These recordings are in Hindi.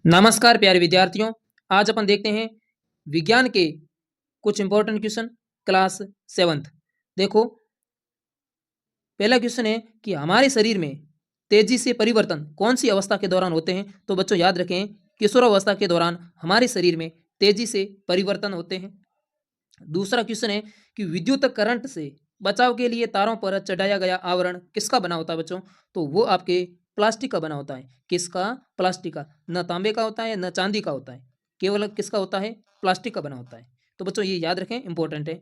नमस्कार प्यारे विद्यार्थियों। आज अपन देखते हैं विज्ञान के कुछ इंपॉर्टेंट क्वेश्चन क्लास 7th। देखो, पहला क्वेश्चन है कि हमारे शरीर में तेजी से परिवर्तन कौन सी अवस्था के दौरान होते हैं। तो बच्चों याद रखें, किशोरावस्था के दौरान हमारे शरीर में तेजी से परिवर्तन होते हैं। दूसरा क्वेश्चन है कि विद्युत करंट से बचाव के लिए तारों पर चढ़ाया गया आवरण किसका बना होता है बच्चों। तो वो आपके प्लास्टिक का बना होता है। किसका? प्लास्टिक का। न तांबे का होता है न चांदी का होता है, केवल किसका होता है? प्लास्टिक का बना होता है। तो बच्चों ये याद रखें, इंपॉर्टेंट है।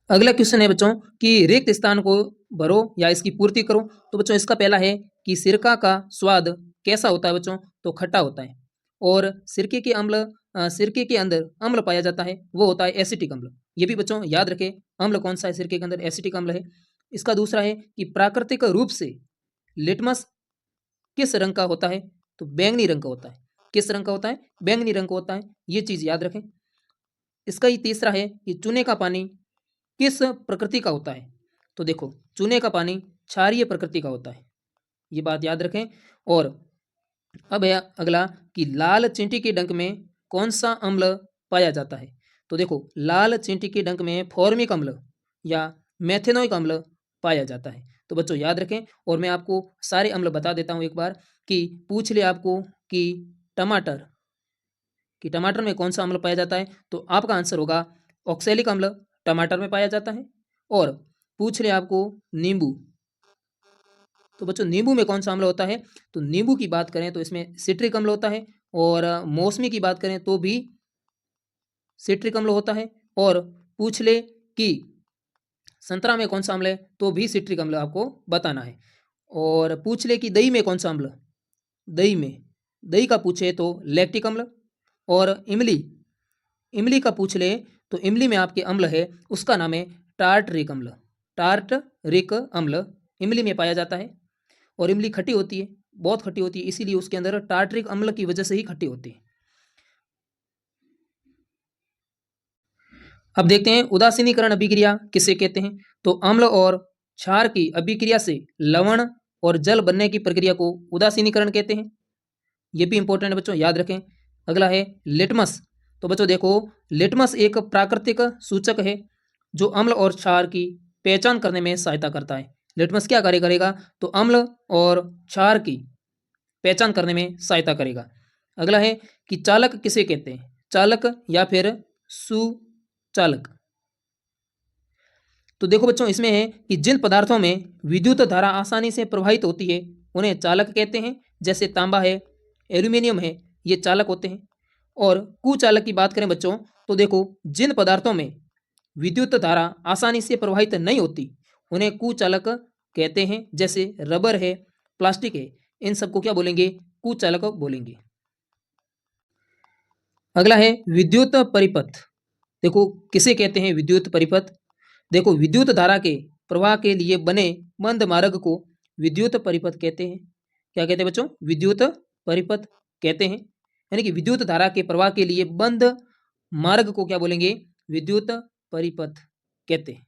अगला क्वेश्चन है बच्चों कि रिक्त स्थान को भरो या इसकी पूर्ति करो। तो बच्चों इसका पहला है कि सिरका का स्वाद कैसा होता है बच्चों। तो खट्टा होता है। और सिरके के अंदर अम्ल पाया जाता है, वो होता है एसिटिक अम्ल। ये भी बच्चों याद रखें, अम्ल कौन सा है सिरके के अंदर? एसिटिक अम्ल है। इसका दूसरा है कि प्राकृतिक रूप से लिटमस किस रंग का होता है। तो बैंगनी रंग का होता है। किस रंग का होता है? बैंगनी रंग का होता है। ये चीज याद रखें। इसका ही तीसरा है कि चूने का पानी किस प्रकृति का होता है। तो देखो, चूने का पानी क्षारीय प्रकृति का होता है, ये बात याद रखें। और अब है अगला कि लाल चींटी के डंक में कौन सा अम्ल पाया जाता है। तो देखो, लाल चींटी के डंक में फॉर्मिक अम्ल या मेथेनोइक अम्ल पाया जाता है। तो बच्चों याद रखें। और मैं आपको सारे अम्ल बता देता हूं एक बार, कि पूछ ले आपको कि टमाटर टमाटर में कौन सा अम्ल पाया जाता है। तो आपका आंसर होगा ऑक्सैलिक अम्ल, टमाटर में पाया जाता है। और पूछ ले आपको नींबू, तो बच्चों नींबू में कौन सा अम्ल होता है। तो नींबू की बात करें तो इसमें सिट्रिक अम्ल होता है। और मौसमी की बात करें तो भी सिट्रिक अम्ल होता है। और पूछ ले कि संतरा में कौन सा अम्ल है, तो भी सिट्रिक अम्ल आपको बताना है। और पूछ ले कि दही में कौन सा अम्ल, दही का पूछे तो लैक्टिक अम्ल। और इमली इमली का पूछ ले तो इमली में आपके अम्ल है, उसका नाम है टार्टरिक अम्ल। टार्टरिक अम्ल इमली में पाया जाता है। और इमली खट्टी होती है, बहुत खट्टी होती है, इसीलिए उसके अंदर टार्टरिक अम्ल की वजह से ही खट्टी होती है। अब देखते हैं उदासीनीकरण अभिक्रिया किसे कहते हैं। तो अम्ल और क्षार की अभिक्रिया से लवण और जल बनने की प्रक्रिया को उदासीनीकरण कहते हैं। ये भी इंपॉर्टेंट है बच्चों, याद रखें। अगला है लिटमस। तो बच्चों देखो, लिटमस एक प्राकृतिक सूचक है जो अम्ल और क्षार की पहचान करने में सहायता करता है। लिटमस क्या कार्य करेगा? तो अम्ल और क्षार की पहचान करने में सहायता करेगा। अगला है कि चालक किसे कहते हैं, चालक या फिर सुचालक। तो देखो बच्चों, इसमें है कि जिन पदार्थों में विद्युत धारा आसानी से प्रवाहित होती है उन्हें चालक कहते हैं। जैसे तांबा है, एल्यूमिनियम है, ये चालक होते हैं। और कुचालक की बात करें बच्चों, तो देखो, जिन पदार्थों में विद्युत धारा आसानी से प्रवाहित नहीं होती उन्हें कुचालक कहते हैं। जैसे रबर है, प्लास्टिक है, इन सबको क्या बोलेंगे? कुचालक बोलेंगे। अगला है विद्युत परिपथ। देखो, किसे कहते हैं विद्युत परिपथ। देखो, विद्युत धारा के प्रवाह के लिए बने बंद मार्ग को विद्युत परिपथ कहते हैं। क्या कहते हैं बच्चों? विद्युत परिपथ कहते हैं। यानी कि विद्युत धारा के प्रवाह के लिए बंद मार्ग को क्या बोलेंगे? विद्युत परिपथ कहते हैं।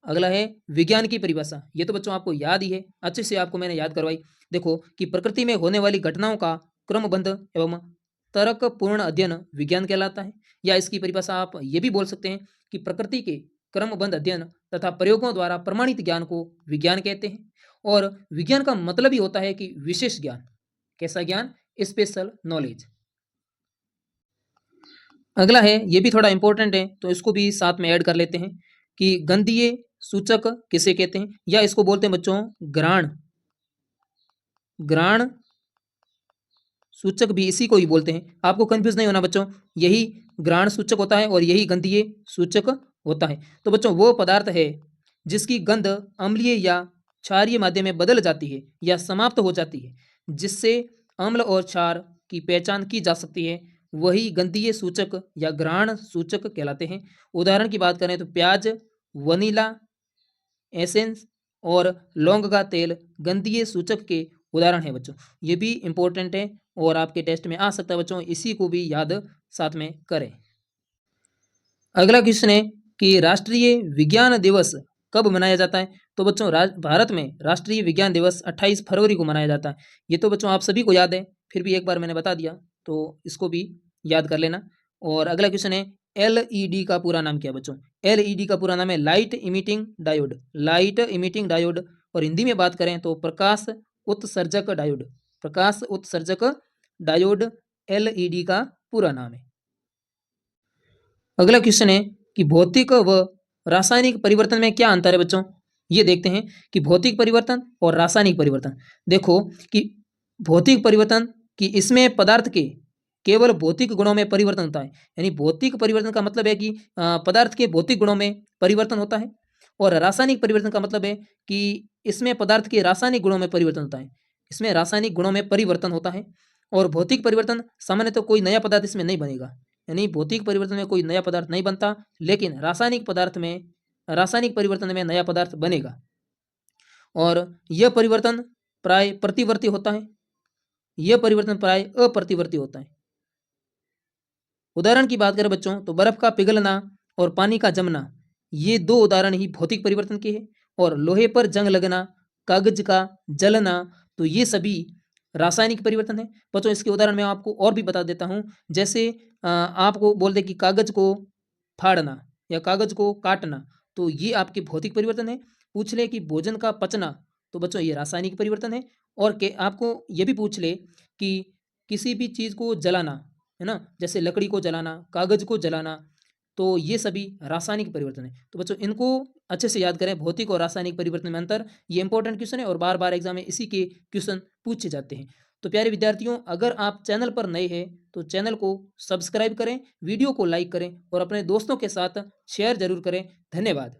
अगला है विज्ञान की परिभाषा। ये तो बच्चों आपको याद ही है, अच्छे से आपको मैंने याद करवाई। देखो कि प्रकृति में होने वाली घटनाओं का क्रमबद्ध एवं तर्कपूर्ण अध्ययन विज्ञान कहलाता है। या इसकी परिभाषा आप ये भी बोल सकते हैं कि प्रकृति के क्रमबद्ध अध्ययन तथा प्रयोगों द्वारा प्रमाणित ज्ञान को विज्ञान कहते हैं। और विज्ञान का मतलब ही होता है कि विशेष ज्ञान। कैसा ज्ञान? Special knowledge. अगला है, ये भी थोड़ा इंपॉर्टेंट है तो इसको भी साथ में ऐड कर लेते हैं कि गंधीय सूचक किसे कहते हैं, या इसको बोलते हैं बच्चों घ्राण। घ्राण सूचक भी इसी को ही बोलते हैं। आपको कंफ्यूज नहीं होना बच्चों, यही घ्राण सूचक होता है और यही गंधीय सूचक होता है। तो बच्चों वो पदार्थ है जिसकी गंध अम्लीय या क्षारीय माध्यम में बदल जाती है या समाप्त हो जाती है, जिससे अम्ल और क्षार की पहचान की जा सकती है, वही गंधीय सूचक या घ्राण सूचक कहलाते हैं। उदाहरण की बात करें तो प्याज, वनीला एसेंस और लौंग का तेल गंधीय सूचक के उदाहरण है बच्चों। ये भी इंपॉर्टेंट है और आपके टेस्ट में आ सकता है बच्चों, इसी को भी याद साथ में करें। अगला क्वेश्चन है कि राष्ट्रीय विज्ञान दिवस कब मनाया जाता है। तो बच्चों भारत में राष्ट्रीय विज्ञान दिवस 28 फरवरी को मनाया जाता है। ये तो बच्चों आप सभी को याद है, फिर भी एक बार मैंने बता दिया, तो इसको भी याद कर लेना। और अगला क्वेश्चन है एलईडी का पूरा नाम क्या है बच्चों? एलईडी का पूरा नाम है light emitting diode. Light emitting diode, और हिंदी में बात करें तो प्रकाश उत्सर्जक डायोड। प्रकाश उत्सर्जक डायोड एलईडी का पूरा नाम है। अगला क्वेश्चन है कि भौतिक व रासायनिक परिवर्तन में क्या अंतर है बच्चों? ये देखते हैं कि भौतिक परिवर्तन और रासायनिक परिवर्तन। देखो कि भौतिक परिवर्तन कि इसमें पदार्थ के केवल भौतिक गुणों में परिवर्तन होता है। यानी भौतिक परिवर्तन का मतलब है कि पदार्थ के भौतिक गुणों में परिवर्तन होता है। और रासायनिक परिवर्तन का मतलब है कि इसमें पदार्थ के रासायनिक गुणों में परिवर्तन होता है। इसमें रासायनिक गुणों में परिवर्तन होता है। और भौतिक परिवर्तन सामान्यतः कोई नया पदार्थ इसमें नहीं बनेगा। यानी भौतिक परिवर्तन में कोई नया पदार्थ नहीं बनता, लेकिन रासायनिक परिवर्तन में नया पदार्थ बनेगा। और यह परिवर्तन प्राय प्रतिवर्ती होता है, यह परिवर्तन प्राय अप्रतिवर्ती होता है। उदाहरण की बात करें बच्चों तो बर्फ का पिघलना और पानी का जमना, ये दो उदाहरण ही भौतिक परिवर्तन के हैं। और लोहे पर जंग लगना, कागज का जलना, तो ये सभी रासायनिक परिवर्तन है। बच्चों इसके उदाहरण मैं आपको और भी बता देता हूँ। जैसे आपको बोल दे कि कागज को फाड़ना या कागज को काटना, तो ये आपके भौतिक परिवर्तन है। पूछ ले कि भोजन का पचना, तो बच्चों ये रासायनिक परिवर्तन है। और के आपको ये भी पूछ ले कि किसी भी चीज़ को जलाना, है ना, जैसे लकड़ी को जलाना, कागज को जलाना, तो ये सभी रासायनिक परिवर्तन है। तो बच्चों इनको अच्छे से याद करें, भौतिक और रासायनिक परिवर्तन में अंतर। ये इंपॉर्टेंट क्वेश्चन है और बार बार एग्जाम में इसी के क्वेश्चन पूछे जाते हैं। तो प्यारे विद्यार्थियों, अगर आप चैनल पर नए हैं तो चैनल को सब्सक्राइब करें, वीडियो को लाइक करें और अपने दोस्तों के साथ शेयर जरूर करें। धन्यवाद।